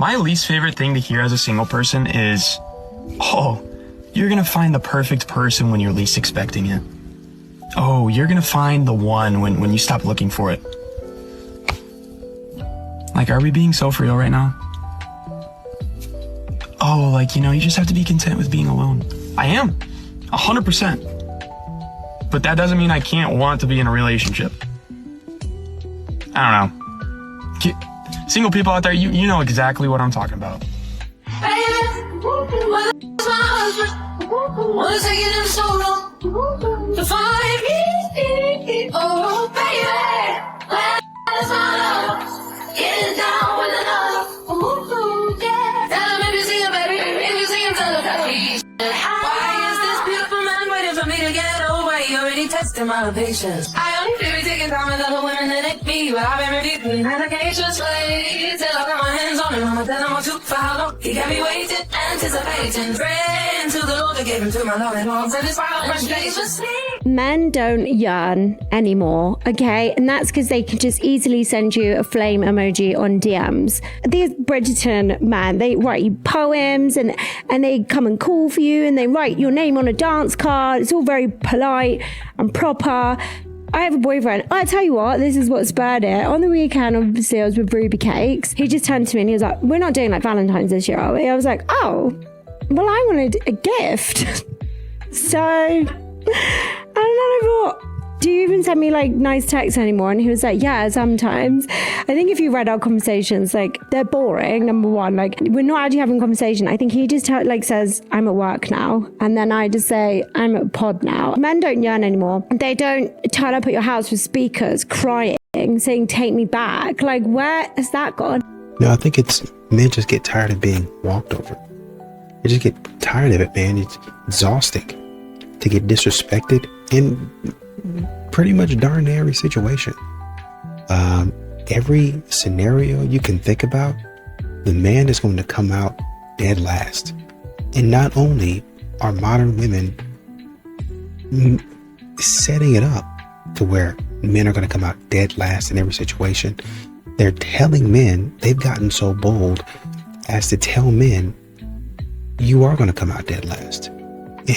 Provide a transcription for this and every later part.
My least favorite thing to hear as a single person is, oh, you're gonna find the perfect person when you're least expecting it. Oh, you're gonna find the one when you stop looking for it. Like, are we being so for real right now? Oh, like, you just have to be content with being alone. I am, 100%. But that doesn't mean I can't want to be in a relationship. I don't know. Single people out there, you know exactly what I'm talking about. Testing my patience. I only feel me taking time with other women than it be, but I've been repeating medications lately till I got my hands on him. I'ma tell him I took for how long. He got me waiting, anticipating, praying to the Lord to give him to my Lord and all satisfied frustration. Men don't yearn anymore, okay? And that's because they can just easily send you a flame emoji on DMs. These Bridgerton men, they write you poems and they come and call for you and they write your name on a dance card. It's all very polite and proper. I have a boyfriend. I tell you what, this is what spurred it. On the weekend, obviously, I was with Ruby Cakes. He just turned to me and he was like, we're not doing like Valentine's this year, are we? I was like, oh, well, I wanted a gift. So, and then I thought, do you even send me like nice texts anymore? And he was like, yeah, sometimes. I think if you read our conversations, like they're boring, number one. Like we're not actually having a conversation. I think he just says, I'm at work now. And then I just say, I'm at pod now. Men don't yearn anymore. They don't turn up at your house with speakers crying, saying, take me back. Like where has that gone? No, I think men just get tired of being walked over. They just get tired of it, man. It's exhausting to get disrespected in pretty much darn every situation. Every scenario you can think about, the man is going to come out dead last. And not only are modern women setting it up to where men are going to come out dead last in every situation, they're telling men, they've gotten so bold as to tell men, you are going to come out dead last.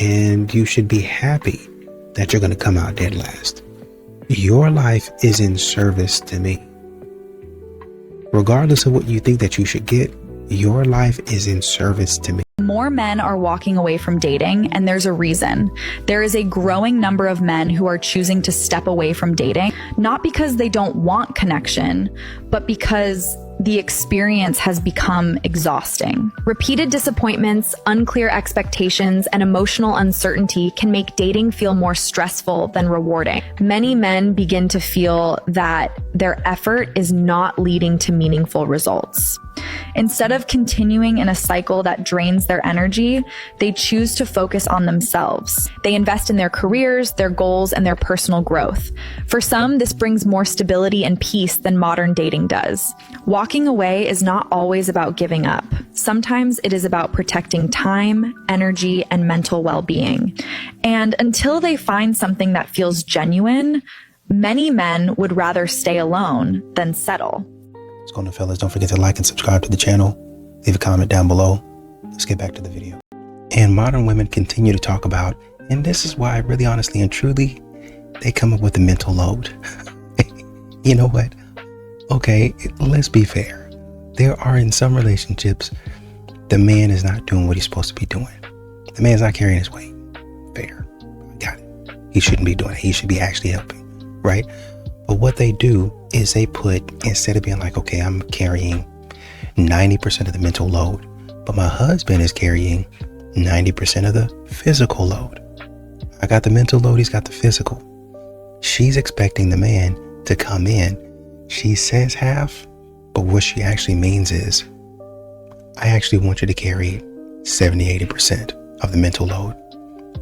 And you should be happy that you're going to come out dead last. Your life is in service to me. Regardless of what you think that you should get, your life is in service to me. More men are walking away from dating, and there's a reason. There is a growing number of men who are choosing to step away from dating, not because they don't want connection, but because the experience has become exhausting. Repeated disappointments, unclear expectations, and emotional uncertainty can make dating feel more stressful than rewarding. Many men begin to feel that their effort is not leading to meaningful results. Instead of continuing in a cycle that drains their energy, they choose to focus on themselves. They invest in their careers, their goals, and their personal growth. For some, this brings more stability and peace than modern dating does. Walking away is not always about giving up. Sometimes it is about protecting time, energy, and mental well-being. And until they find something that feels genuine, many men would rather stay alone than settle. What's going on, fellas? Don't forget to like and subscribe to the channel. Leave a comment down below. Let's get back to the video. And modern women continue to talk about, and this is why really honestly and truly, they come up with a mental load. You know what? Okay, let's be fair. There are in some relationships, the man is not doing what he's supposed to be doing. The man's not carrying his weight. Fair. Got it. He shouldn't be doing it. He should be actually helping, right? But what they do is they put, instead of being like, okay, I'm carrying 90% of the mental load, but my husband is carrying 90% of the physical load. I got the mental load, he's got the physical. She's expecting the man to come in. She says half, but what she actually means is, I actually want you to carry 70, 80% of the mental load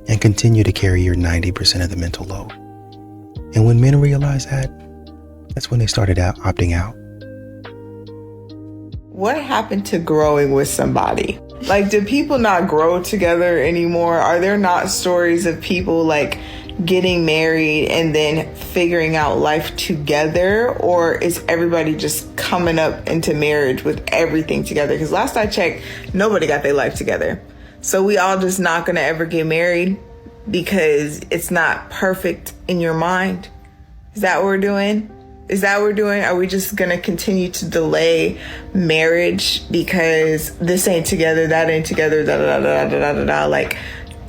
and continue to carry your 90% of the mental load. And when men realize that, that's when they started opting out. What happened to growing with somebody? Like, do people not grow together anymore? Are there not stories of people like getting married and then figuring out life together, or is everybody just coming up into marriage with everything together? Because last I checked, nobody got their life together. So we all just not gonna ever get married because it's not perfect in your mind. Is that what we're doing? Are we just gonna continue to delay marriage because this ain't together, that ain't together, da da da da da da da? Like,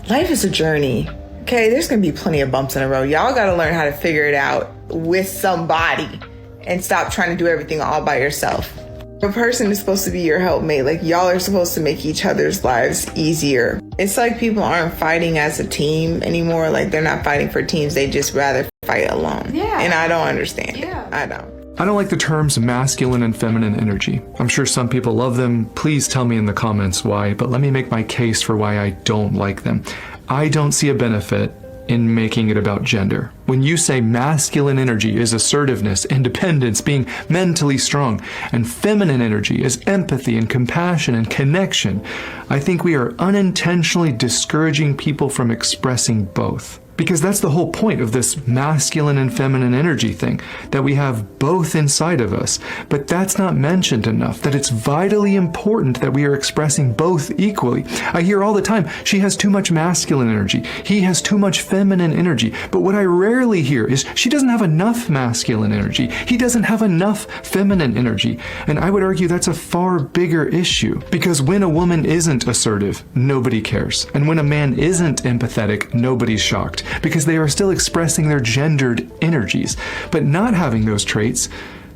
life is a journey. Okay, there's gonna be plenty of bumps in the road. Y'all gotta learn how to figure it out with somebody and stop trying to do everything all by yourself. A person is supposed to be your helpmate. Like, y'all are supposed to make each other's lives easier. It's like people aren't fighting as a team anymore. Like, they're not fighting for teams. They just rather fight alone. Yeah. And I don't understand it. I don't like the terms masculine and feminine energy. I'm sure some people love them. Please tell me in the comments why, but let me make my case for why I don't like them. I don't see a benefit in making it about gender. When you say masculine energy is assertiveness, independence, being mentally strong, and feminine energy is empathy and compassion and connection, I think we are unintentionally discouraging people from expressing both. Because that's the whole point of this masculine and feminine energy thing, that we have both inside of us. But that's not mentioned enough, that it's vitally important that we are expressing both equally. I hear all the time, she has too much masculine energy, he has too much feminine energy. But what I rarely hear is she doesn't have enough masculine energy, he doesn't have enough feminine energy. And I would argue that's a far bigger issue. Because when a woman isn't assertive, nobody cares. And when a man isn't empathetic, nobody's shocked. Because they are still expressing their gendered energies. But not having those traits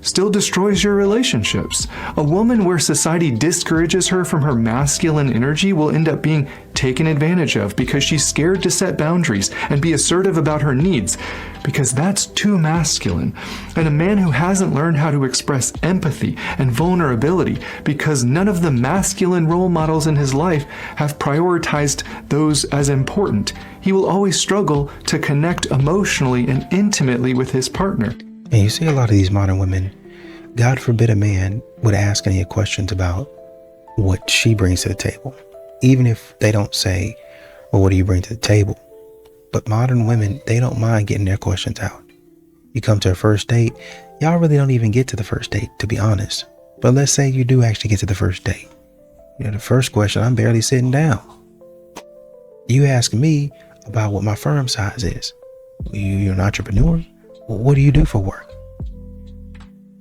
still destroys your relationships. A woman where society discourages her from her masculine energy will end up being taken advantage of because she's scared to set boundaries and be assertive about her needs, because that's too masculine. And a man who hasn't learned how to express empathy and vulnerability because none of the masculine role models in his life have prioritized those as important, he will always struggle to connect emotionally and intimately with his partner. And you see a lot of these modern women, God forbid a man would ask any questions about what she brings to the table. Even if they don't say, well, what do you bring to the table? But modern women, they don't mind getting their questions out. You come to a first date, y'all really don't even get to the first date, to be honest. But let's say you do actually get to the first date. You know, the first question, I'm barely sitting down. You ask me about what my firm size is. You're an entrepreneur? What do you do for work?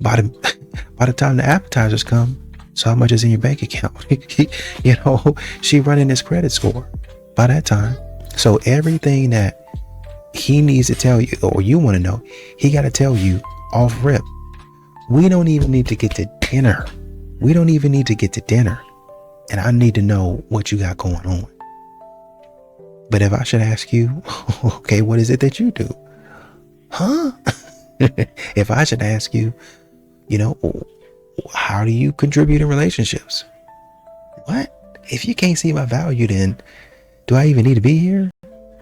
By the time the appetizers come, so how much is in your bank account? You know, she running his credit score by that time. So everything that he needs to tell you, or you want to know, he got to tell you off rip. We don't even need to get to dinner. And I need to know what you got going on. But if I should ask you, okay, what is it that you do? Huh? If I should ask you, you know, how do you contribute in relationships? What? If you can't see my value, then do I even need to be here?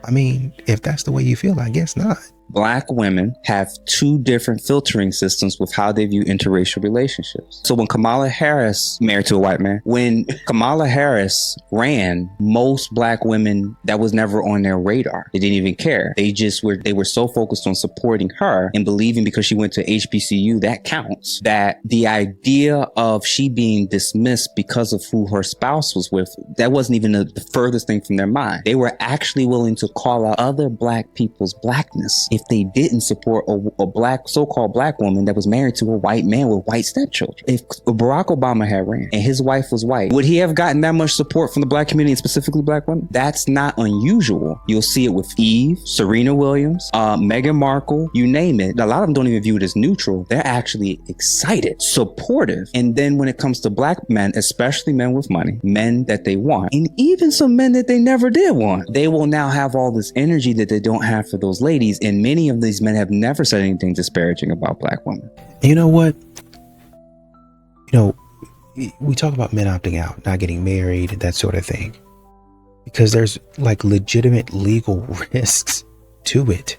I mean, if that's the way you feel, I guess not. Black women have two different filtering systems with how they view interracial relationships. So when Kamala Harris, married to a white man, when Kamala Harris ran, most black women, that was never on their radar. They didn't even care. They were so focused on supporting her and believing because she went to HBCU, that counts, that the idea of she being dismissed because of who her spouse was with, that wasn't even the furthest thing from their mind. They were actually willing to call out other black people's blackness if they didn't support a black, so-called black woman that was married to a white man with white stepchildren. If Barack Obama had ran and his wife was white, would he have gotten that much support from the black community, and specifically black women? That's not unusual. You'll see it with Eve, Serena Williams, Meghan Markle, you name it. A lot of them don't even view it as neutral. They're actually excited, supportive. And then when it comes to black men, especially men with money, men that they want, and even some men that they never did want, they will now have all this energy that they don't have for those ladies. And many of these men have never said anything disparaging about black women. You know what? You know, we talk about men opting out, not getting married, that sort of thing, because there's like legitimate legal risks to it.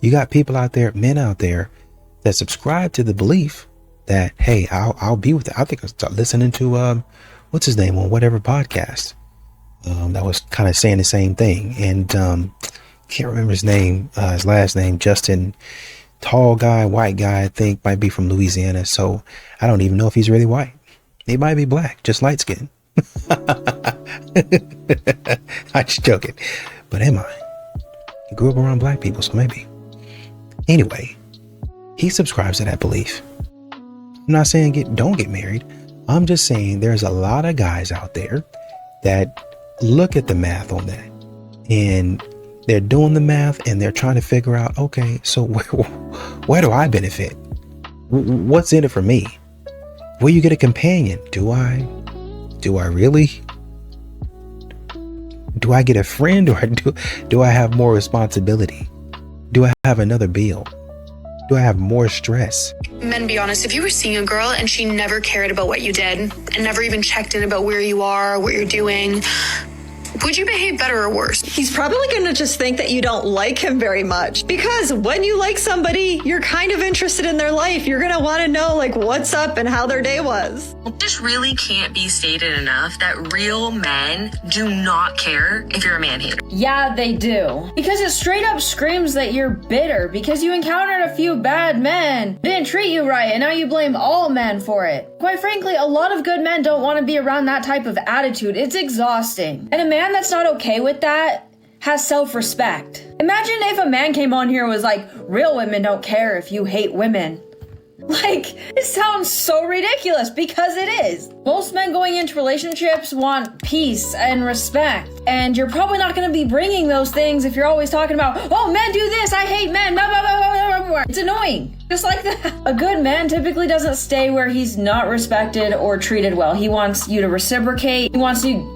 You got people out there, men out there, that subscribe to the belief that, hey, I'll be with it. I think I was listening to what's his name on whatever podcast that was kind of saying the same thing. And can't remember his name, his last name, Justin, tall guy, white guy, I think, might be from Louisiana. So I don't even know if he's really white. He might be black, just light skinned. I'm just joking. But am I? He grew up around black people, so maybe. Anyway, he subscribes to that belief. I'm not saying don't get married. I'm just saying there's a lot of guys out there that look at the math on that, and they're doing the math and they're trying to figure out, okay, so where do I benefit? What's in it for me? Will you get a companion? Do I really? Do I get a friend, or do I have more responsibility? Do I have another bill? Do I have more stress? Men, be honest, if you were seeing a girl and she never cared about what you did and never even checked in about where you are, what you're doing, would you behave better or worse? He's probably going to just think that you don't like him very much, because when you like somebody, you're kind of interested in their life. You're going to want to know like what's up and how their day was. This really can't be stated enough that real men do not care if you're a man hater. Yeah, they do. Because it straight up screams that you're bitter because you encountered a few bad men, didn't treat you right, and now you blame all men for it. Quite frankly, a lot of good men don't want to be around that type of attitude. It's exhausting. And a man that's not okay with that has self-respect. Imagine if a man came on here and was like, real women don't care if you hate women. Like, it sounds so ridiculous, because it is. Most men going into relationships want peace and respect. And you're probably not going to be bringing those things if you're always talking about, oh, men do this, I hate men, blah, blah, blah, blah, blah, blah. It's annoying. Just like that. A good man typically doesn't stay where he's not respected or treated well. He wants you to reciprocate. He wants you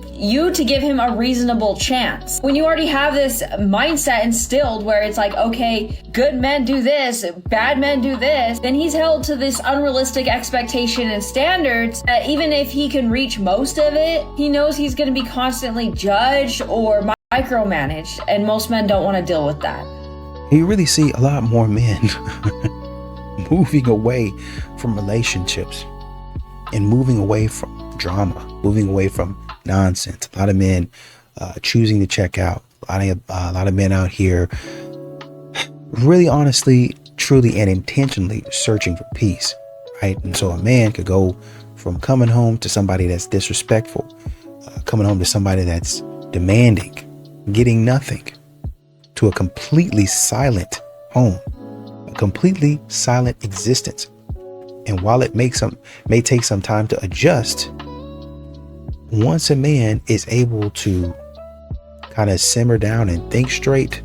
to give him a reasonable chance. When you already have this mindset instilled where it's like, okay, good men do this, bad men do this, then he's held to this unrealistic expectation and standards. Even if he can reach most of it, he knows he's going to be constantly judged or micromanaged, and most men don't want to deal with that. You really see a lot more men moving away from relationships and moving away from drama, moving away from nonsense. A lot of men choosing to check out. A lot of men out here really honestly, truly, and intentionally searching for peace, right? And so a man could go from coming home to somebody that's disrespectful, coming home to somebody that's demanding, getting nothing, to a completely silent home, a completely silent existence. And while it may take some time to adjust, once a man is able to kind of simmer down and think straight,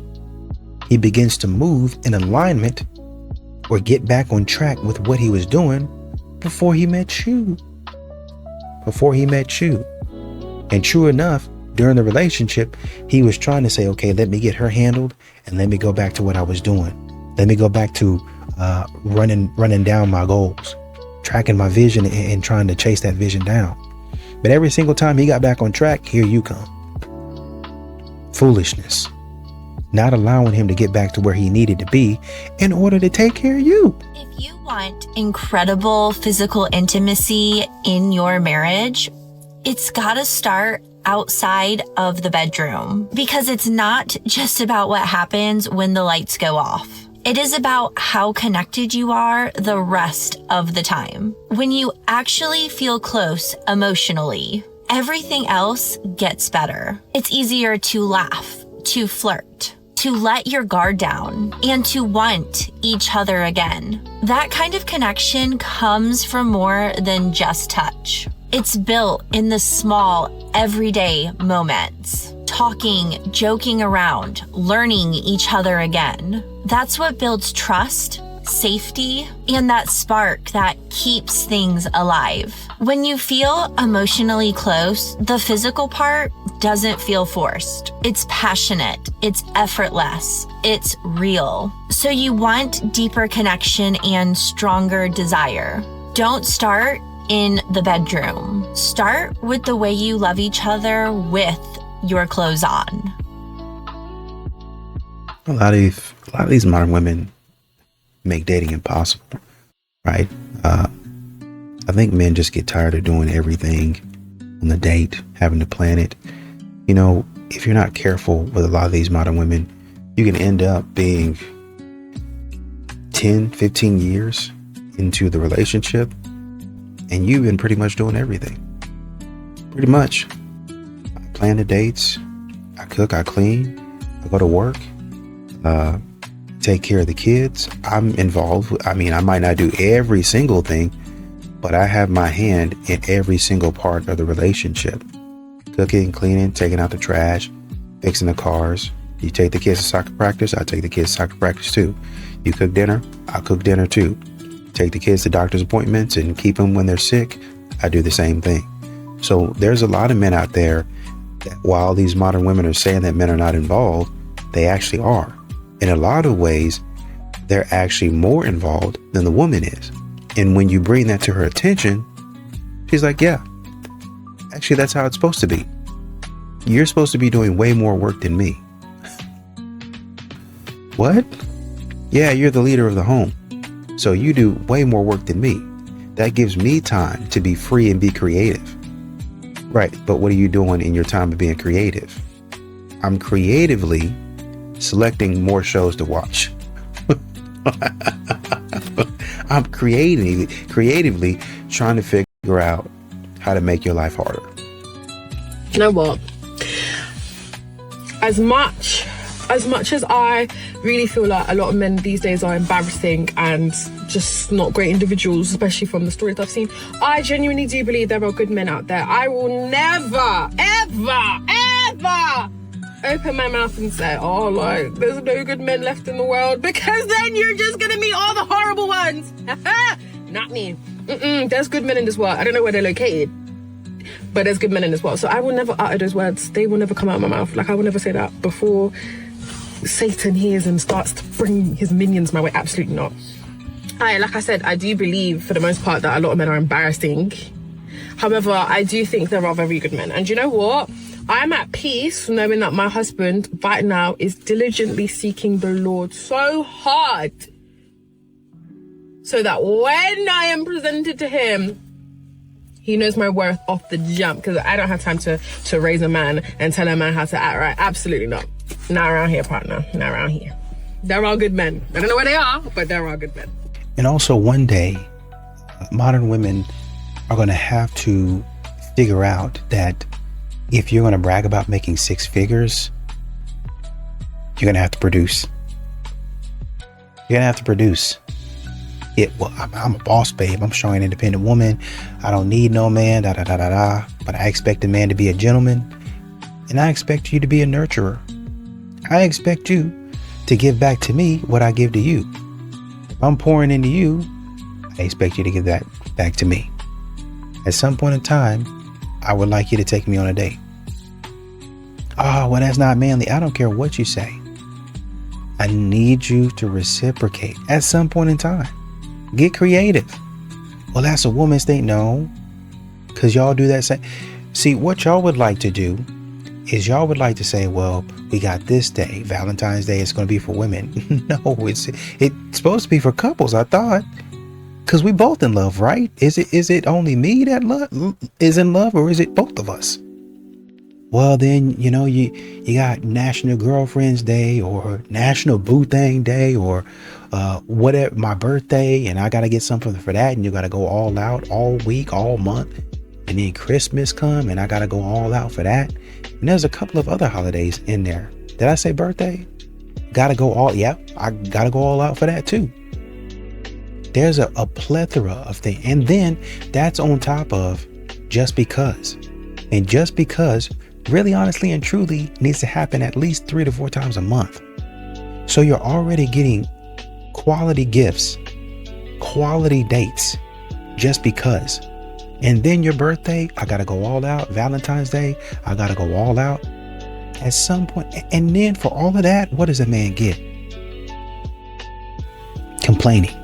he begins to move in alignment or get back on track with what he was doing before he met you. And true enough, during the relationship, he was trying to say, okay, let me get her handled and let me go back to what I was doing. Let me go back to running down my goals, tracking my vision and trying to chase that vision down. But every single time he got back on track, here you come. Foolishness. Not allowing him to get back to where he needed to be in order to take care of you. If you want incredible physical intimacy in your marriage, it's gotta start outside of the bedroom, because it's not just about what happens when the lights go off. It is about how connected you are the rest of the time. When you actually feel close emotionally, everything else gets better. It's easier to laugh, to flirt, to let your guard down, and to want each other again. That kind of connection comes from more than just touch. It's built in the small, everyday moments. Talking, joking around, learning each other again. That's what builds trust, safety, and that spark that keeps things alive. When you feel emotionally close, the physical part doesn't feel forced. It's passionate, it's effortless, it's real. So you want deeper connection and stronger desire. Don't start in the bedroom. Start with the way you love each other with your clothes on. A lot of these modern women make dating impossible, right? I think men just get tired of doing everything on the date, having to plan it. You know, if you're not careful with a lot of these modern women, you can end up being 10, 15 years into the relationship, and you've been pretty much doing everything. Pretty much. I plan the dates, I cook, I clean, I go to work, take care of the kids. I'm involved. I mean, I might not do every single thing, but I have my hand in every single part of the relationship. Cooking, cleaning, taking out the trash, fixing the cars. You take the kids to soccer practice, I take the kids to soccer practice too. You cook dinner, I cook dinner too. Take the kids to doctor's appointments and keep them when they're sick, I do the same thing. So there's a lot of men out there that while these modern women are saying that men are not involved, they actually are. In a lot of ways, they're actually more involved than the woman is. And when you bring that to her attention, she's like, yeah, actually, that's how it's supposed to be. You're supposed to be doing way more work than me. What? Yeah, you're the leader of the home. So you do way more work than me. That gives me time to be free and be creative. Right, but what are you doing in your time of being creative? I'm creatively selecting more shows to watch. I'm creatively trying to figure out how to make your life harder. You know what? As much as I really feel like a lot of men these days are embarrassing and just not great individuals, especially from the stories I've seen, I genuinely do believe there are good men out there. I will never, ever open my mouth and say, oh, like, there's no good men left in the world, because then you're just gonna meet all the horrible ones. Not me. There's good men in this world. I don't know where they're located, but there's good men in this world. So I will never utter those words. They will never come out of my mouth. Like, I will never say that before Satan hears and starts to bring his minions my way. Absolutely not. Like I said, I do believe for the most part that a lot of men are embarrassing. However, I do think there are very good men. And you know what? I'm at peace knowing that my husband right now is diligently seeking the Lord so hard, so that when I am presented to him, he knows my worth off the jump, because I don't have time to raise a man and tell a man how to act right. Absolutely not. Not around here, partner. Not around here. They're all good men. I don't know where they are, but they're all good men. And also one day, modern women are going to have to figure out that if you're going to brag about making 6 figures, you're going to have to produce. You're going to have to produce. Well, I'm a boss, babe. I'm showing an independent woman. I don't need no man, But I expect a man to be a gentleman. And I expect you to be a nurturer. I expect you to give back to me what I give to you. If I'm pouring into you, I expect you to give that back to me. At some point in time, I would like you to take me on a date. Oh, well, that's not manly. I don't care what you say. I need you to reciprocate at some point in time. Get creative. Well, that's a woman's thing. No, because y'all do that same. See, what y'all would like to do is y'all would like to say, well, we got this day, Valentine's Day, it's going to be for women. No, it's supposed to be for couples, I thought. Because we both in love, right? Is it only me that is in love, or is it both of us? Well, then, you got National Girlfriend's Day or National Boo Thing Day or whatever, my birthday, and I got to get something for that, and you got to go all out all week, all month. And then Christmas come, and I got to go all out for that. And there's a couple of other holidays in there. Did I say birthday? Got to go all, I got to go all out for that too. There's a plethora of things. And then that's on top of just because. And just because really, honestly, and truly needs to happen at least 3 to 4 times a month. So you're already getting quality gifts, quality dates, just because. And then your birthday, I got to go all out. Valentine's Day, I got to go all out at some point. And then for all of that, what does a man get? Complaining.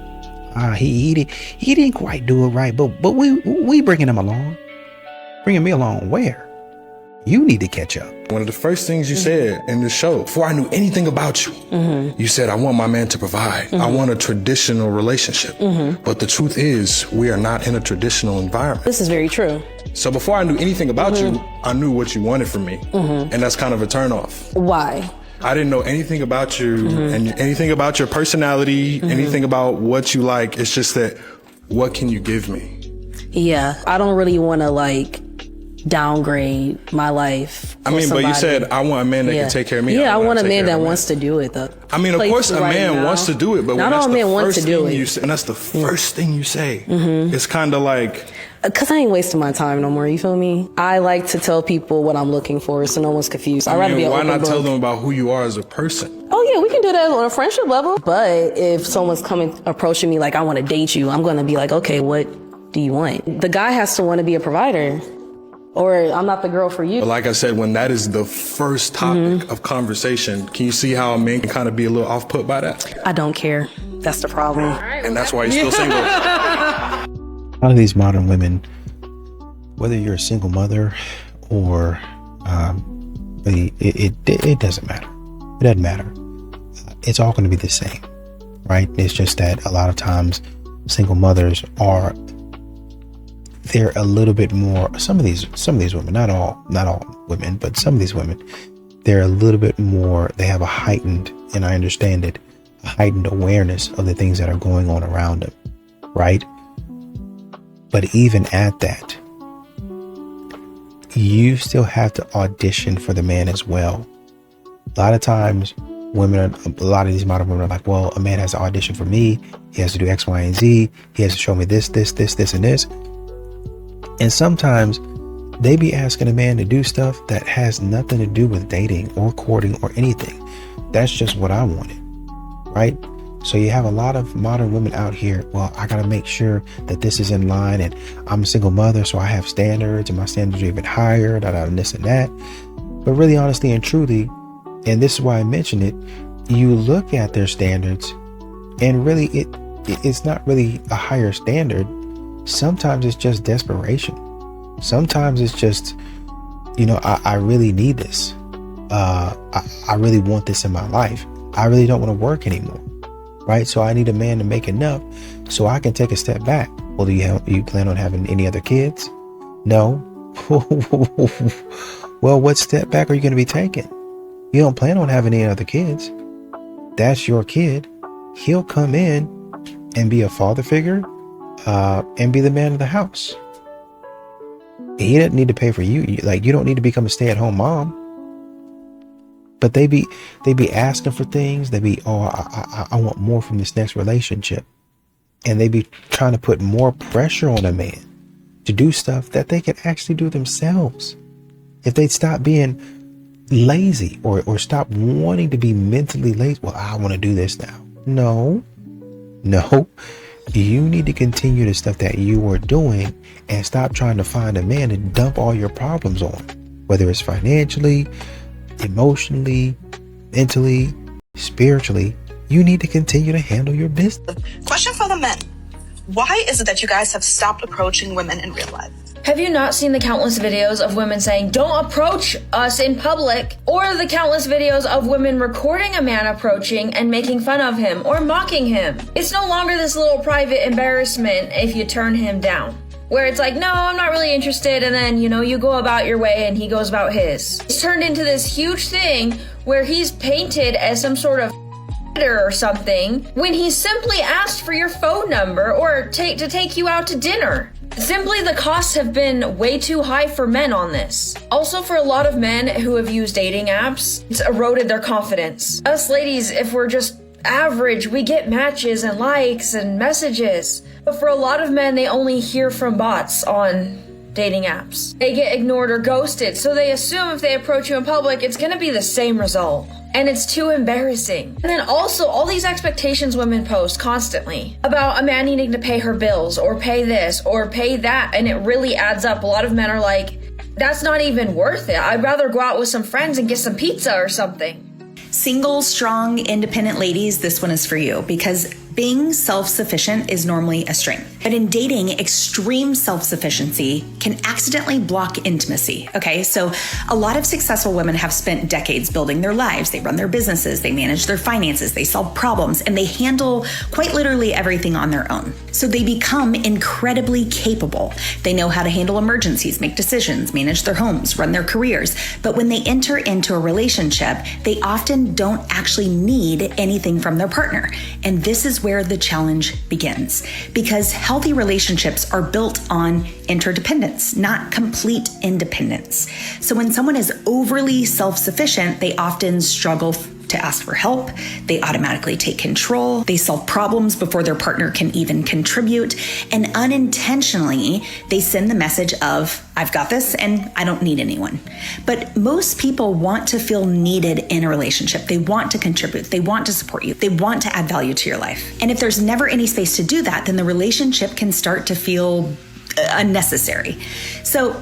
He didn't quite do it right, but we bringing him along. Bringing me along where? You need to catch up. One of the first things you said in the show, before I knew anything about you, you said, I want my man to provide. I want a traditional relationship. But the truth is, we are not in a traditional environment. This is very true. So before I knew anything about you, I knew what you wanted from me. And that's kind of a turnoff. Why? I didn't know anything about you and anything about your personality, anything about what you like. It's just that, what can you give me? Yeah, I don't really want to like downgrade my life. I mean, but you said I want a man that can take care of me. Yeah, I want a man that wants to do it though. I mean, of course, a man wants to do it, but not all men want to do it. And that's the first thing you say. It's kind of like, because I ain't wasting my time no more, you feel me? I like to tell people what I'm looking for so no one's confused. I'd rather be an why open not book. tell them about who you are as a person? Oh yeah, we can do that on a friendship level. But if someone's approaching me like, I want to date you, I'm going to be like, okay, what do you want? The guy has to want to be a provider, or I'm not the girl for you. But like I said, when that is the first topic of conversation, can you see how a man can kind of be a little off put by that? I don't care. That's the problem. And that's why he's still single. A lot of these modern women, whether you're a single mother or it doesn't matter. It doesn't matter. It's all going to be the same, right? It's just that a lot of times single mothers they're a little bit more, some of these women, not all women, but some of these women, they're a little bit more, they have a heightened, and I understand it, a heightened awareness of the things that are going on around them, right? But even at that, you still have to audition for the man as well. A lot of times a lot of these modern women are like, well, a man has to audition for me. He has to do X, Y, and Z. He has to show me this, and this. And sometimes they be asking a man to do stuff that has nothing to do with dating or courting or anything. That's just what I wanted, right? So you have a lot of modern women out here, well, I got to make sure that this is in line, and I'm a single mother, so I have standards, and my standards are even higher, and this and that. But really, honestly and truly, and this is why I mentioned it, you look at their standards, and really it's not really a higher standard. Sometimes it's just desperation. Sometimes it's just, I really need this. I really want this in my life. I really don't want to work anymore, right? So I need a man to make enough so I can take a step back. Well, do you plan on having any other kids? No. Well, what step back are you going to be taking? You don't plan on having any other kids. That's your kid. He'll come in and be a father figure and be the man of the house. He doesn't need to pay for you. You don't need to become a stay-at-home mom. But they be asking for things. They be, I want more from this next relationship. And they be trying to put more pressure on a man to do stuff that they can actually do themselves. If they stop being lazy or stop wanting to be mentally lazy. Well, I want to do this now. No. You need to continue the stuff that you are doing and stop trying to find a man to dump all your problems on, whether it's financially, emotionally, mentally, spiritually. You need to continue to handle your business. Question for the men. Why is it that you guys have stopped approaching women in real life? Have you not seen the countless videos of women saying, don't approach us in public? Or the countless videos of women recording a man approaching and making fun of him or mocking him? It's no longer this little private embarrassment if you turn him down, where it's like, no, I'm not really interested, and then, you go about your way and he goes about his. It's turned into this huge thing where he's painted as some sort of or something when he simply asked for your phone number or to take you out to dinner. Simply, the costs have been way too high for men on this. Also, for a lot of men who have used dating apps, it's eroded their confidence. Us ladies, if we're just average, we get matches and likes and messages. But for a lot of men, they only hear from bots on dating apps. They get ignored or ghosted, so they assume if they approach you in public, it's gonna be the same result. And it's too embarrassing. And then also, all these expectations women post constantly about a man needing to pay her bills or pay this or pay that, and it really adds up. A lot of men are like, that's not even worth it. I'd rather go out with some friends and get some pizza or something. Single, strong, independent ladies, this one is for you, because Being self-sufficient is normally a strength, but in dating, extreme self-sufficiency can accidentally block intimacy, okay? So a lot of successful women have spent decades building their lives. They run their businesses, they manage their finances, they solve problems, and they handle quite literally everything on their own. So they become incredibly capable. They know how to handle emergencies, make decisions, manage their homes, run their careers. But when they enter into a relationship, they often don't actually need anything from their partner. And this is where the challenge begins, because healthy relationships are built on interdependence, not complete independence. So when someone is overly self-sufficient, they often struggle to ask for help. They automatically take control. They solve problems before their partner can even contribute. And unintentionally, they send the message of, I've got this and I don't need anyone. But most people want to feel needed in a relationship. They want to contribute. They want to support you. They want to add value to your life. And if there's never any space to do that, then the relationship can start to feel unnecessary. So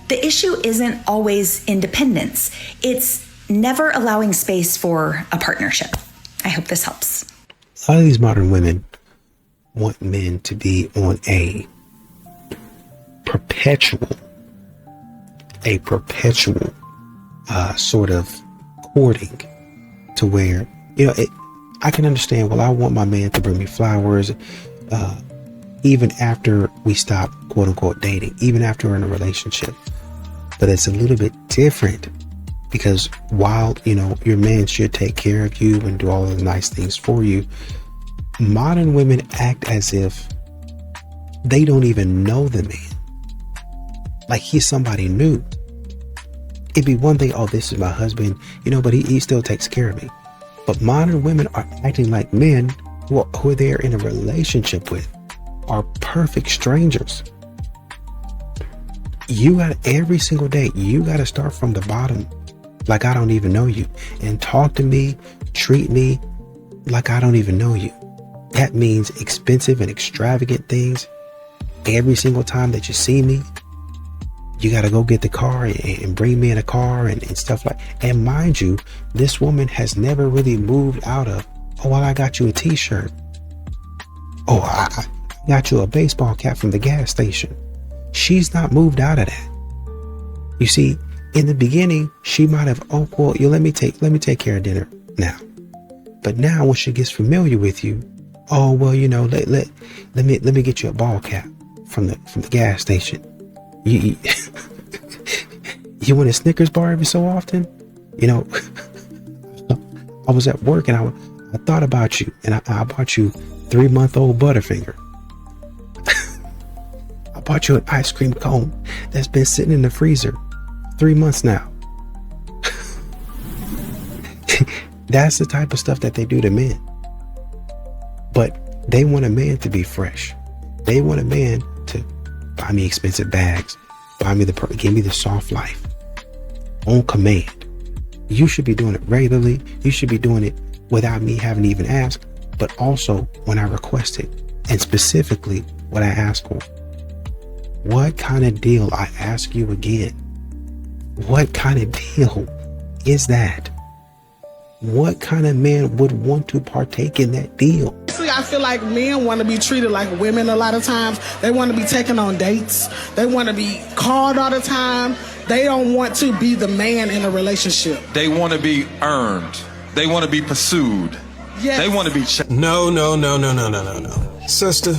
the issue isn't always independence. It's never allowing space for a partnership. I hope this helps. A lot of these modern women want men to be on a perpetual sort of courting, to where, I can understand, well, I want my man to bring me flowers, even after we stop, quote unquote, dating, even after we're in a relationship. But it's a little bit different, because while, your man should take care of you and do all of the nice things for you, modern women act as if they don't even know the man. Like he's somebody new. It'd be one thing, oh, this is my husband, but he still takes care of me. But modern women are acting like men who they're in a relationship with are perfect strangers. You got every single day, you got to start from the bottom, like I don't even know you, and talk to me, treat me like I don't even know you. That means expensive and extravagant things every single time that you see me. You got to go get the car and bring me in a car and stuff like. And mind you, this woman has never really moved out of, oh, well, I got you a t-shirt. Oh, I got you a baseball cap from the gas station. She's not moved out of that. You see, in the beginning, she might have, oh, well, let me take care of dinner now. But now when she gets familiar with you, oh, well, let me get you a ball cap from the gas station. You want a Snickers bar every so often? I was at work and I thought about you, and I bought you 3-month-old Butterfinger. I bought you an ice cream cone that's been sitting in the freezer 3 months now. That's the type of stuff that they do to men. But they want a man to be fresh. They want a man to buy me expensive bags, give me the soft life on command. You should be doing it regularly. You should be doing it without me having to even ask, but also when I request it, and specifically what I ask for. What kind of deal, I ask you again? What kind of deal is that? What kind of man would want to partake in that deal? I feel like men want to be treated like women a lot of times. They want to be taken on dates. They want to be called all the time. They don't want to be the man in a relationship. They want to be earned. They want to be pursued. Yes. They want to be... No. Sister,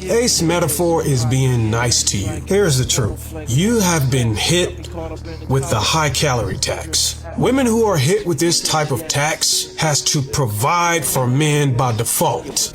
Ace metaphor is being nice to you. Here's the truth. You have been hit with the high calorie tax. Women who are hit with this type of tax has to provide for men by default.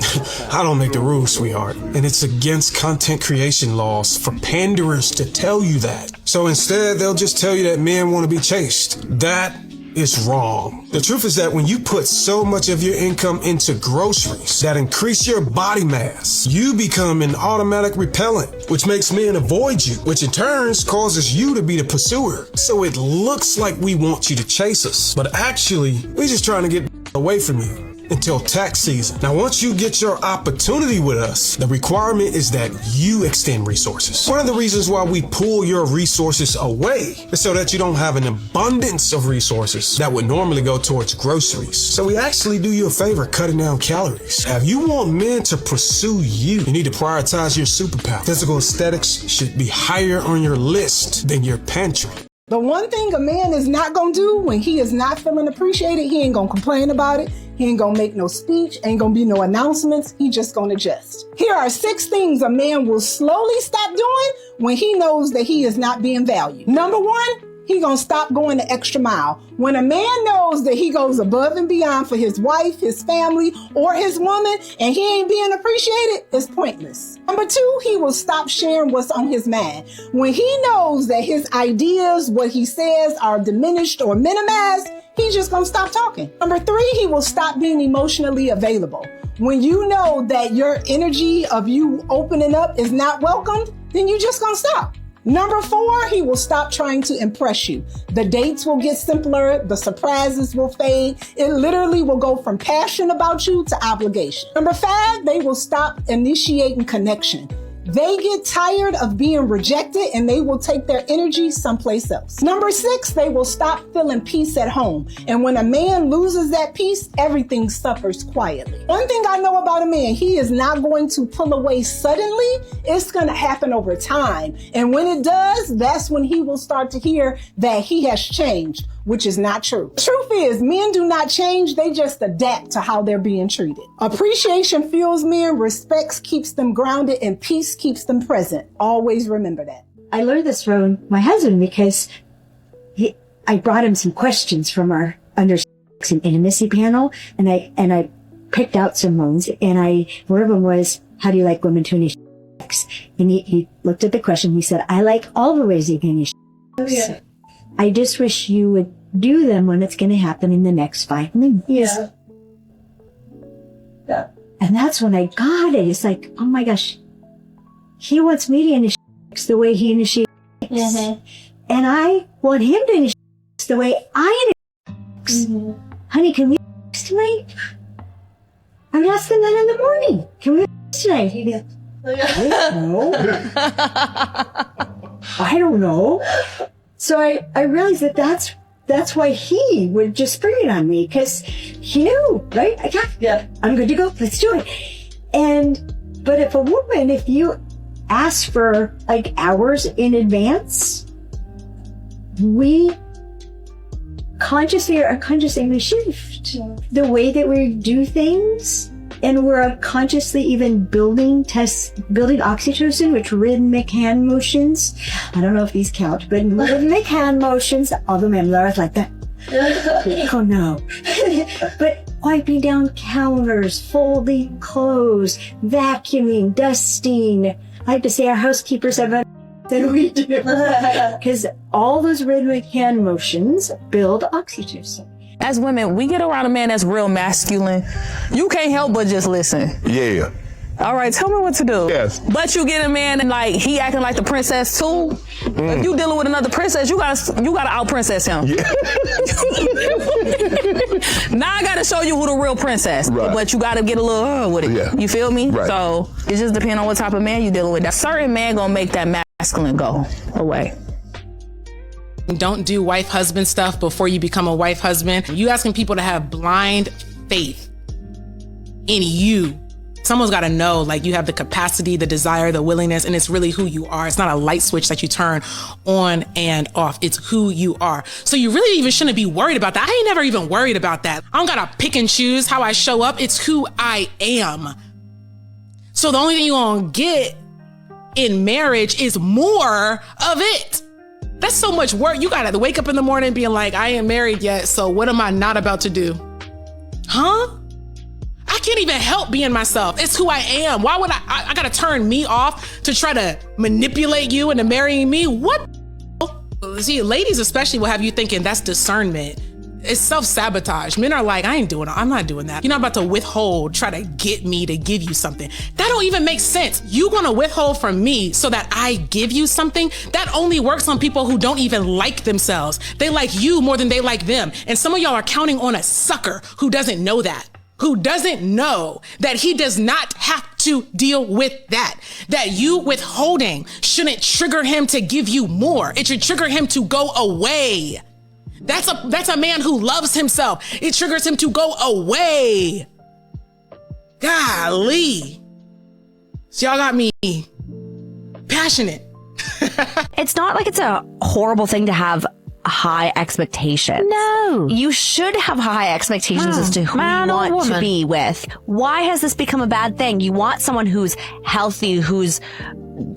I don't make the rules, sweetheart. And it's against content creation laws for panderers to tell you that. So instead, they'll just tell you that men want to be chased. That is wrong. The truth is that when you put so much of your income into groceries that increase your body mass, you become an automatic repellent, which makes men avoid you, which in turn causes you to be the pursuer. So it looks like we want you to chase us, but actually, we're just trying to get away from you. until tax season. Now, once you get your opportunity with us, the requirement is that you extend resources. One of the reasons why we pull your resources away is so that you don't have an abundance of resources that would normally go towards groceries. So we actually do you a favor cutting down calories. Now, if you want men to pursue you, you need to prioritize your superpower. Physical aesthetics should be higher on your list than your pantry. The one thing a man is not gonna do when he is not feeling appreciated, he ain't gonna complain about it. He ain't gonna make no speech, ain't gonna be no announcements. He just gonna adjust. Here are 6 things a man will slowly stop doing when he knows that he is not being valued. Number 1, he gonna stop going the extra mile. When a man knows that he goes above and beyond for his wife, his family, or his woman, and he ain't being appreciated, it's pointless. Number 2, he will stop sharing what's on his mind. When he knows that his ideas, what he says, are diminished or minimized, he's just gonna stop talking. Number 3, he will stop being emotionally available. When you know that your energy of you opening up is not welcomed, then you just gonna stop. Number 4, he will stop trying to impress you. The dates will get simpler. The surprises will fade. It literally will go from passion about you to obligation. Number 5, they will stop initiating connection. They get tired of being rejected and they will take their energy someplace else. Number 6, they will stop feeling peace at home. And when a man loses that peace, everything suffers quietly. One thing I know about a man, he is not going to pull away suddenly. It's going to happen over time. And when it does, that's when he will start to hear that he has changed, which is not true. The truth is, men do not change. They just adapt to how they're being treated. Appreciation fuels men, respect keeps them grounded, and peace keeps them present. Always remember that. I learned this from my husband because I brought him some questions from our sex and intimacy panel, and I picked out some ones, and one of them was, how do you like women to initiate sex? And he looked at the question. He said, I like all the ways you can initiate sex. Yeah. I just wish you would do them when it's going to happen in the next 5 minutes. Yeah. And that's when I got it. It's like, oh my gosh, he wants me to initiate sex the way he initiates sex. Mm-hmm. And I want him to initiate sex the way I initiate sex. Mm-hmm. Honey, can we have sex tonight? I'm asking that in the morning. Can we have sex tonight? He goes, I don't know. I don't know. So I realized that that's why he would just spring it on me, because he knew, right? Yeah, I'm good to go. Let's do it. But if a woman, if you ask for like hours in advance, we consciously or unconsciously we shift the way that we do things. And we're unconsciously even building oxytocin, which rhythmic hand motions. I don't know if these count, but rhythmic hand motions, all the men are like that. Oh no. But wiping down counters, folding clothes, vacuuming, dusting. I like to say our housekeepers have better than we do. Because all those rhythmic hand motions build oxytocin. As women, we get around a man that's real masculine. You can't help but just listen. Yeah. All right, tell me what to do. Yes. But you get a man and like he acting like the princess too. If you dealing with another princess, you gotta out princess him. Yeah. Now I gotta show you who the real princess. Right. But you gotta get a little with it. Yeah. You feel me? Right. So it just depends on what type of man you dealing with. That certain man gonna make that masculine go away. Don't do wife-husband stuff before you become a wife-husband. You asking people to have blind faith in you. Someone's got to know, like, you have the capacity, the desire, the willingness, and it's really who you are. It's not a light switch that you turn on and off. It's who you are. So you really even shouldn't be worried about that. I ain't never even worried about that. I don't got to pick and choose how I show up. It's who I am. So the only thing you're going to get in marriage is more of it. That's so much work. You got to wake up in the morning being like, I ain't married yet, so what am I not about to do? Huh? I can't even help being myself. It's who I am. Why would I got to turn me off to try to manipulate you into marrying me? What? See, ladies especially will have you thinking that's discernment. It's self-sabotage. Men are like, I'm not doing that. You're not about to withhold, try to get me to give you something. That don't even make sense. You want to withhold from me so that I give you something? That only works on people who don't even like themselves. They like you more than they like them. And some of y'all are counting on a sucker who doesn't know that. who doesn't know that he does not have to deal with that you withholding shouldn't trigger him to give you more. It should trigger him to go away. That's a man who loves himself. It triggers him to go away. Golly. So y'all got me passionate. It's not like it's a horrible thing to have high expectations. No. You should have high expectations as to who you want to be with. Why has this become a bad thing? You want someone who's healthy,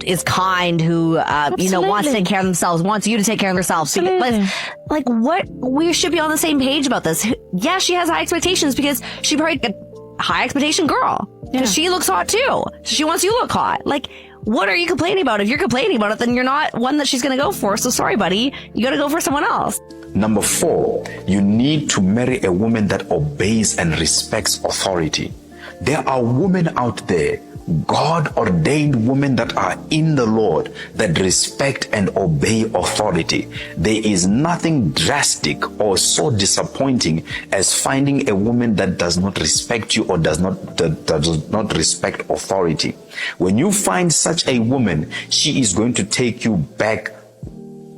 is kind, who, wants to take care of themselves, wants you to take care of themselves. Like, what? We should be on the same page about this. Yeah, she has high expectations because she probably a high expectation girl. Because she looks hot too. So she wants you to look hot. Like, what are you complaining about? If you're complaining about it, then you're not one that she's going to go for. So sorry, buddy. You got to go for someone else. Number 4, you need to marry a woman that obeys and respects authority. There are women out there, God-ordained women that are in the Lord, that respect and obey authority. There is nothing drastic or so disappointing as finding a woman that does not respect you or does not respect authority. When you find such a woman, she is going to take you back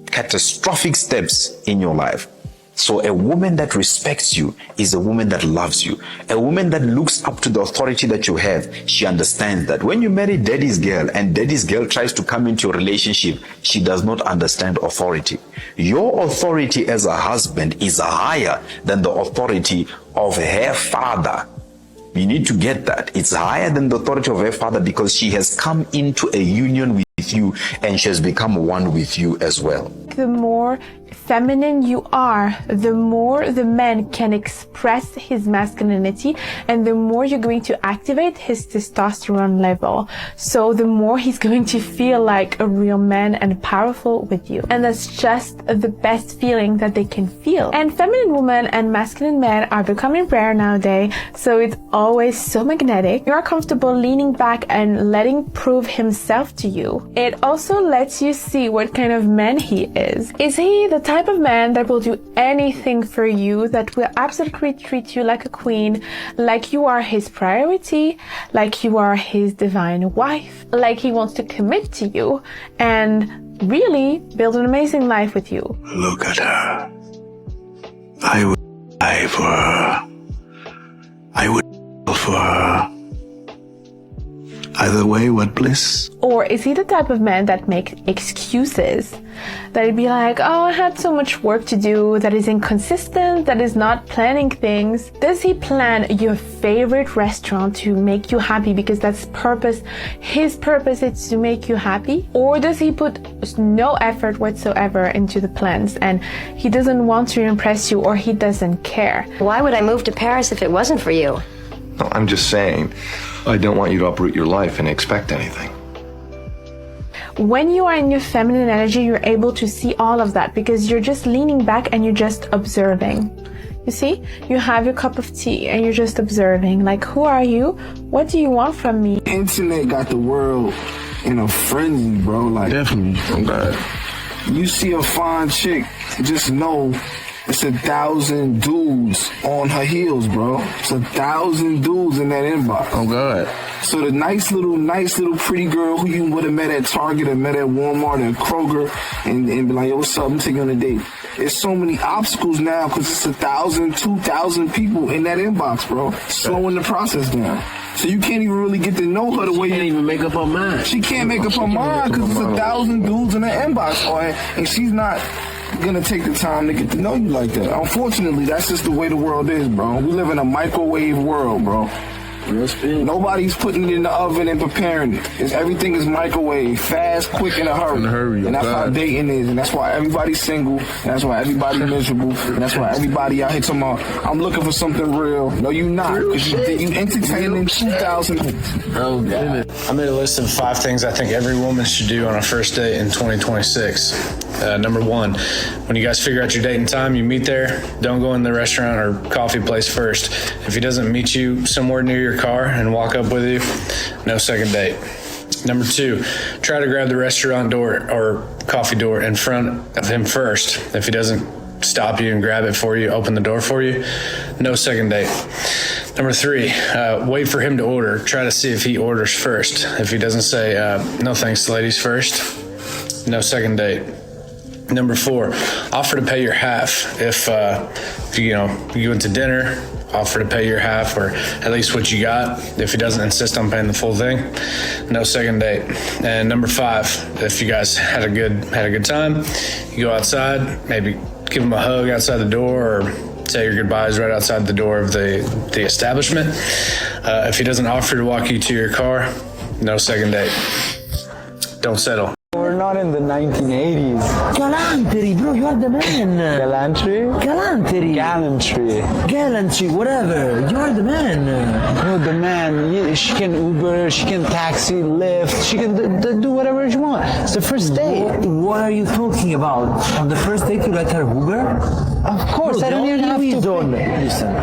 catastrophic steps in your life. So a woman that respects you is a woman that loves you. A woman that looks up to the authority that you have, she understands that. When you marry daddy's girl and daddy's girl tries to come into your relationship, she does not understand authority. Your authority as a husband is higher than the authority of her father. You need to get that. It's higher than the authority of her father because she has come into a union with you and she has become one with you as well. The more feminine you are, the more the man can express his masculinity and the more you're going to activate his testosterone level. So the more he's going to feel like a real man and powerful with you. And that's just the best feeling that they can feel. And feminine women and masculine men are becoming rare nowadays, so it's always so magnetic. You're comfortable leaning back and letting prove himself to you. It also lets you see what kind of man he is. Is he the type of man that will do anything for you, that will absolutely treat you like a queen, like you are his priority, like you are his divine wife, like he wants to commit to you and really build an amazing life with you? Look at her. I would die for her. I would kill for her. Either way, what bliss? Or is he the type of man that makes excuses? That he'd be like, oh, I had so much work to do, that is inconsistent, that is not planning things. Does he plan your favorite restaurant to make you happy because that's purpose? His purpose is to make you happy? Or does he put no effort whatsoever into the plans and he doesn't want to impress you or he doesn't care? Why would I move to Paris if it wasn't for you? No, I'm just saying, I don't want you to uproot your life and expect anything. When you are in your feminine energy, you're able to see all of that because you're just leaning back and you're just observing. You see, you have your cup of tea and you're just observing. Like, who are you? What do you want from me? Internet got the world in a frenzy, bro. Like, definitely. I'm glad. You see a fine chick, just know it's 1,000 dudes on her heels, bro. It's 1,000 dudes in that inbox. Oh, God. So the nice little pretty girl who you would have met at Target or met at Walmart or Kroger and be like, yo, what's up? I'm taking you on a date. There's so many obstacles now because it's 1,000, 2,000 people in that inbox, bro. Slowing the process down. So you can't even really get to know her the way you can't even make up her mind. She can't make up her mind because it's 1,000 dudes in that inbox, and she's not gonna take the time to get to know you like that. Unfortunately, that's just the way the world is, bro. We live in a microwave world, bro. Nobody's putting it in the oven and preparing it. Everything is microwave, fast, quick, in a hurry. And that's how dating is. And that's why everybody's single. And that's why everybody's miserable. And that's why everybody out here talking about, I'm looking for something real. No, you not. Because you entertaining 2,000 people. Oh, God. I made a list of 5 things I think every woman should do on a first date in 2026. Number 1, when you guys figure out your date and time, you meet there. Don't go in the restaurant or coffee place first. If he doesn't meet you somewhere near your car and walk up with you, no second date. Number 2, try to grab the restaurant door or coffee door in front of him first. If he doesn't stop you and grab it for you, open the door for you, no second date. Number 3, wait for him to order. Try to see if he orders first. If he doesn't say, no thanks, ladies first, no second date. Number 4, offer to pay your half. If you went to dinner, offer to pay your half or at least what you got. If he doesn't insist on paying the full thing, no second date. And number 5, if you guys had a good time, you go outside, maybe give him a hug outside the door or say your goodbyes right outside the door of the establishment. If he doesn't offer to walk you to your car, no second date. Don't settle. We're not in the 1980s. Galantery, bro, you are the man. Gallantry? Gallantry, whatever. You are the man. Bro, the man. She can Uber, she can taxi, Lyft, she can do whatever she wants. It's the first date. What are you talking about? On the first date, you let her Uber? Of course, bro, I don't even have to pay. Listen,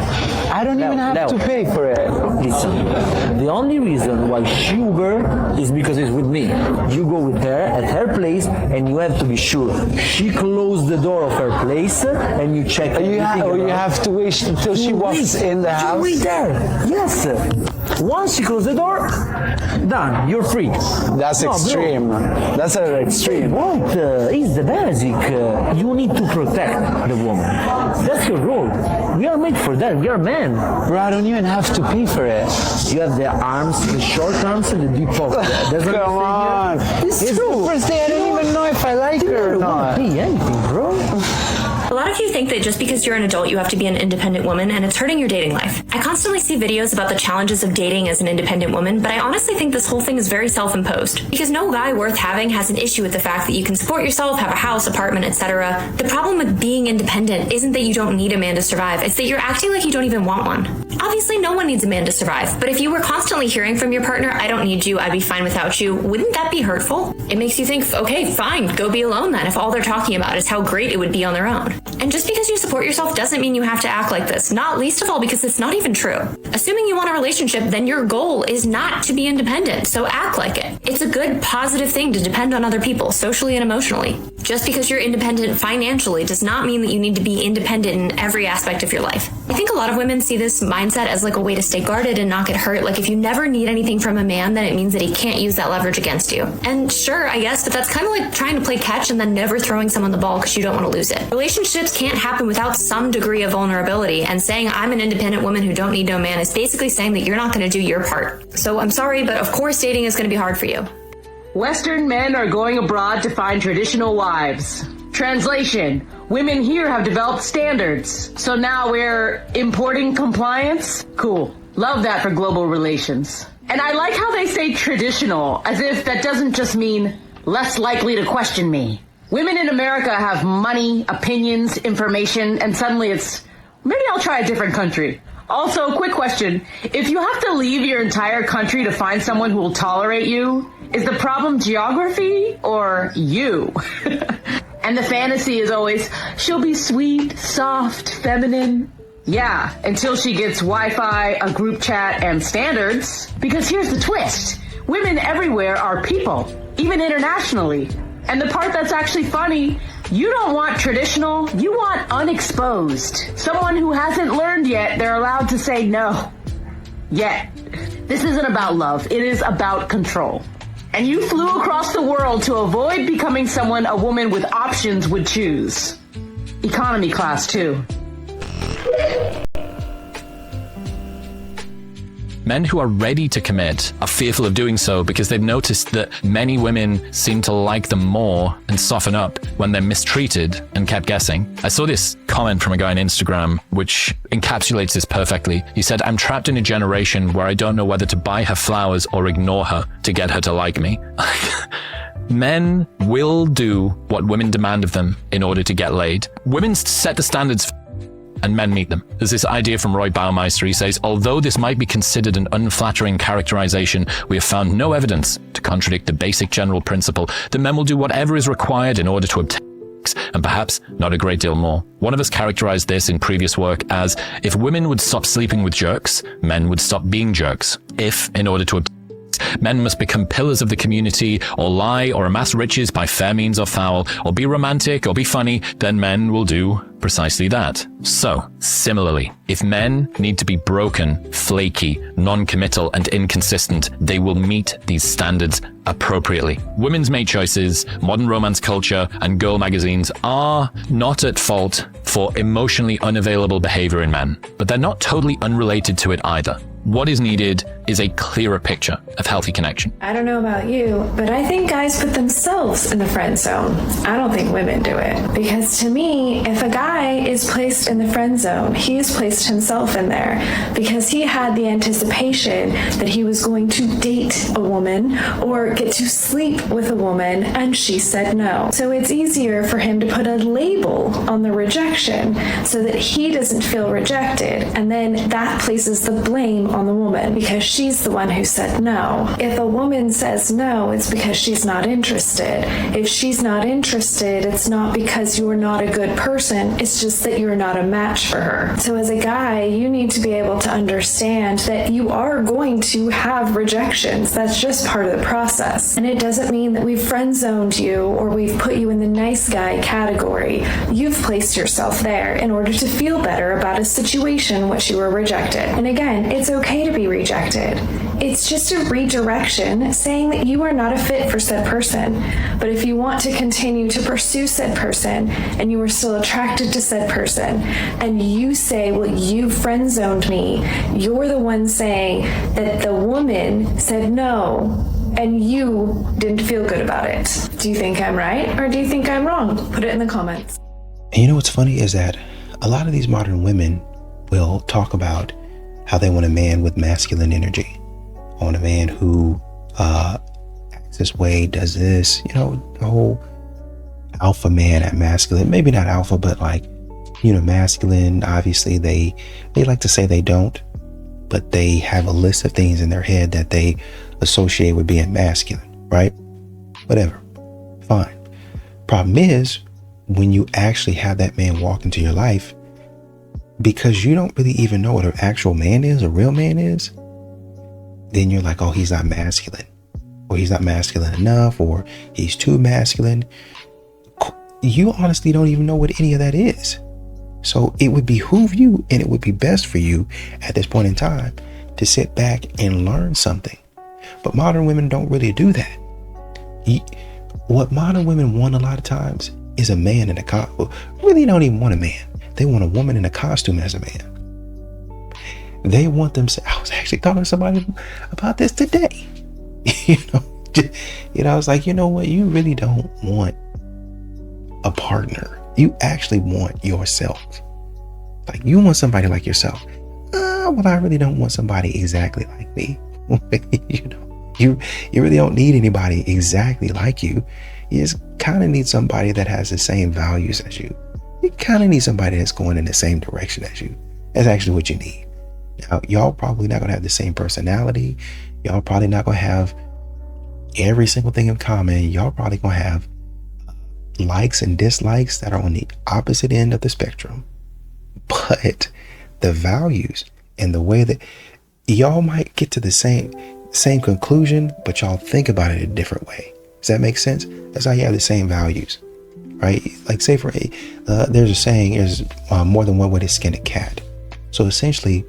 I don't even have to pay for it. Listen, the only reason why she Uber is because it's with me. You go with her at her place, and you have to be sure she closed the door of her place, and you check. You have to wait until she walks in the house. You wait there. Yes. Once she closes the door, done. You're free. That's extreme. That's an extreme. What is the basic? You need to protect the woman. That's your role. We are made for that. We are men. Bro, I don't even have to pay for it. You have the arms, the short arms, and the deep pocket. Come on. It's true. First day, I don't even know if I like her or not. Pay anything, bro. A lot of you think that just because you're an adult, you have to be an independent woman, and it's hurting your dating life. I constantly see videos about the challenges of dating as an independent woman, but I honestly think this whole thing is very self-imposed. Because no guy worth having has an issue with the fact that you can support yourself, have a house, apartment, etc. The problem with being independent isn't that you don't need a man to survive, it's that you're acting like you don't even want one. Obviously, no one needs a man to survive, but if you were constantly hearing from your partner, I don't need you, I'd be fine without you, wouldn't that be hurtful? It makes you think, okay, fine, go be alone then, if all they're talking about is how great it would be on their own. And just because you support yourself doesn't mean you have to act like this, not least of all because it's not even true. Assuming you want a relationship, then your goal is not to be independent, so act like it. It's a good, positive thing to depend on other people, socially and emotionally. Just because you're independent financially does not mean that you need to be independent in every aspect of your life. I think a lot of women see this mindset as like a way to stay guarded and not get hurt. Like if you never need anything from a man, then it means that he can't use that leverage against you. And sure, I guess, but that's kind of like trying to play catch and then never throwing someone the ball because you don't want to lose it. Relationships can't happen without some degree of vulnerability, and saying I'm an independent woman who don't need no man is basically saying that you're not going to do your part. So I'm sorry, but of course dating is going to be hard for you. Western men are going abroad to find traditional wives. Translation: women here have developed standards. So now we're importing compliance? Cool. Love that for global relations. And I like how they say traditional, as if that doesn't just mean less likely to question me. Women in America have money, opinions, information, and suddenly it's, maybe I'll try a different country. Also, quick question. If you have to leave your entire country to find someone who will tolerate you, is the problem geography or you? And the fantasy is always, she'll be sweet, soft, feminine. Yeah, until she gets Wi-Fi, a group chat, and standards. Because here's the twist. Women everywhere are people, even internationally. And the part that's actually funny, you don't want traditional, you want unexposed. Someone who hasn't learned yet, they're allowed to say no. Yet. This isn't about love, it is about control. And you flew across the world to avoid becoming someone a woman with options would choose. Economy class, too. Men who are ready to commit are fearful of doing so because they've noticed that many women seem to like them more and soften up when they're mistreated and kept guessing. I saw this comment from a guy on Instagram which encapsulates this perfectly. He said, "I'm trapped in a generation where I don't know whether to buy her flowers or ignore her to get her to like me." Men will do what women demand of them in order to get laid. Women set the standards and men meet them. There's this idea from Roy Baumeister. He says, although this might be considered an unflattering characterization, we have found no evidence to contradict the basic general principle that men will do whatever is required in order to obtain sex, and perhaps not a great deal more. One of us characterized this in previous work as, if women would stop sleeping with jerks, men would stop being jerks. If, in order to obtain sex, men must become pillars of the community, or lie, or amass riches by fair means or foul, or be romantic, or be funny, then men will do precisely that. So, similarly, if men need to be broken, flaky, non-committal, and inconsistent, they will meet these standards appropriately. Women's mate choices, modern romance culture, and girl magazines are not at fault for emotionally unavailable behavior in men, but they're not totally unrelated to it either. What is needed is a clearer picture of healthy connection. I don't know about you, but I think guys put themselves in the friend zone. I don't think women do it. Because to me, if a guy is placed in the friend zone, he's placed himself in there because he had the anticipation that he was going to date a woman or get to sleep with a woman, and she said no. So it's easier for him to put a label on the rejection so that he doesn't feel rejected, and then that places the blame on the woman because she's the one who said no. If a woman says no, it's because she's not interested. If she's not interested, it's not because you're not a good person, it's just that you're not a match for her. So as a guy, you need to be able to understand that you are going to have rejections. That's just part of the process. And it doesn't mean that we've friend zoned you or we've put you in the nice guy category. You've placed yourself there in order to feel better about a situation in which you were rejected. And again, it's okay to be rejected. It's just a redirection saying that you are not a fit for said person. But if you want to continue to pursue said person and you are still attracted to said person and you say, well, you friend zoned me, you're the one saying that the woman said no and you didn't feel good about it. Do you think I'm right or do you think I'm wrong? Put it in the comments. And you know what's funny is that a lot of these modern women will talk about how they want a man with masculine energy. I want a man who acts this way, does this, you know, the whole alpha man at masculine. Maybe not alpha, but like, you know, masculine. Obviously, they like to say they don't, but they have a list of things in their head that they associate with being masculine, right? Whatever. Fine. Problem is, when you actually have that man walk into your life, because you don't really even know what an actual man is, a real man is, then you're like, oh, he's not masculine, or he's not masculine enough, or he's too masculine. You honestly don't even know what any of that is. So it would behoove you, and it would be best for you at this point in time to sit back and learn something. But modern women don't really do that. What modern women want a lot of times is a man in a costume. Really don't even want a man. They want a woman in a costume as a man. They want them. I was actually talking to somebody about this today. I was like, you know what? You really don't want a partner. You actually want yourself. Like, you want somebody like yourself. Well, I really don't want somebody exactly like me. You really don't need anybody exactly like you. You just kind of need somebody that has the same values as you. You kind of need somebody that's going in the same direction as you. That's actually what you need. Now, y'all probably not going to have the same personality. Y'all probably not going to have every single thing in common. Y'all probably going to have likes and dislikes that are on the opposite end of the spectrum. But the values and the way that y'all might get to the same conclusion, but y'all think about it a different way. Does that make sense? That's how you have the same values, right? Like, say for there's a saying, there's more than one way to skin a cat. So essentially,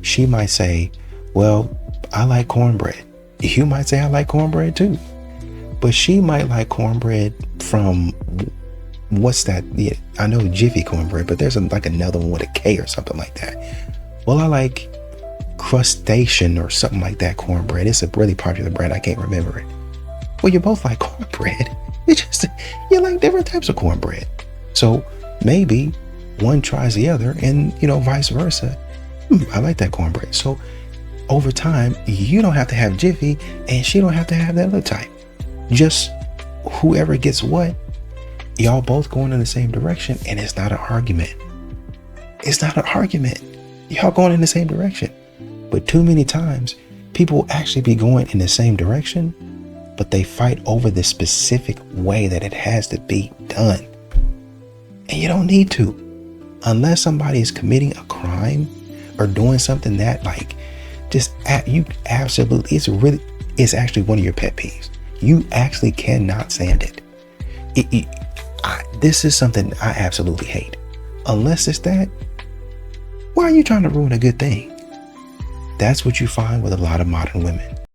she might say, well, I like cornbread. You might say, I like cornbread too. But she might like cornbread from, what's that? Yeah, I know Jiffy cornbread, but there's like another one with a K or something like that. Well, I like crustacean or something like that cornbread. It's a really popular brand. I can't remember it. Well, you both like cornbread. It's just, you like different types of cornbread. So maybe one tries the other and, vice versa. I like that cornbread. So over time, you don't have to have Jiffy and she don't have to have that other type. Just whoever gets what, y'all both going in the same direction, and it's not an argument. It's not an argument. Y'all going in the same direction. But too many times, people actually be going in the same direction, but they fight over the specific way that it has to be done. And you don't need to. Unless somebody is committing a crime or doing something that you absolutely, it's actually one of your pet peeves. You actually cannot stand it. This is something I absolutely hate. unless it's that, why are you trying to ruin a good thing? That's what you find with a lot of modern women.